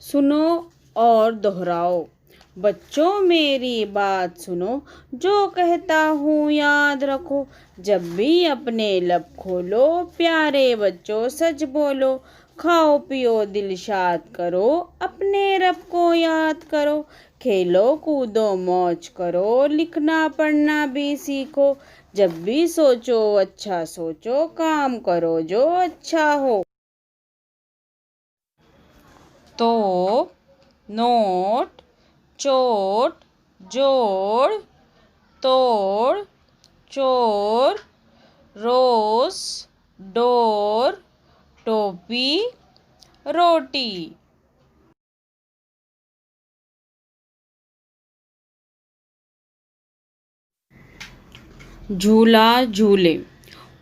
सुनो और दोहराओ। बच्चों मेरी बात सुनो, जो कहता हूँ याद रखो। जब भी अपने लब खोलो, प्यारे बच्चों सच बोलो। खाओ पियो दिल शाद करो, अपने रब को याद करो। खेलो कूदो मौज करो, लिखना पढ़ना भी सीखो। जब भी सोचो अच्छा सोचो, काम करो जो अच्छा हो। तो नोट चोट जोड़ तोड़ चोर रोस डोर टोपी रोटी। झूला झूले,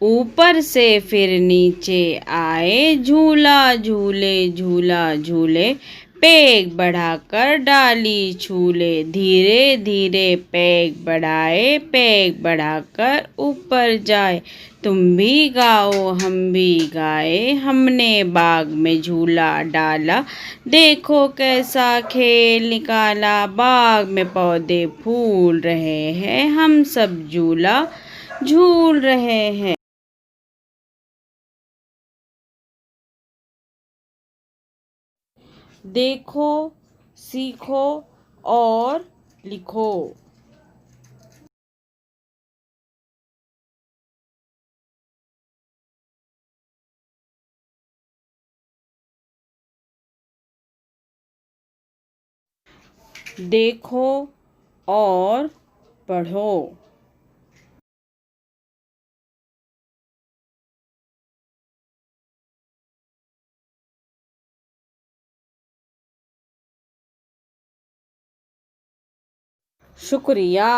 ऊपर से फिर नीचे आए। झूला झूले झूला झूले, पैर बढ़ाकर डाली झूले। धीरे धीरे पैर बढ़ाए, पैर बढ़ाकर ऊपर जाए। तुम भी गाओ हम भी गाए, हमने बाग में झूला डाला। देखो कैसा खेल निकाला, बाग में पौधे फूल रहे हैं। हम सब झूला झूल रहे हैं। देखो सीखो और लिखो। देखो और पढ़ो। शुक्रिया।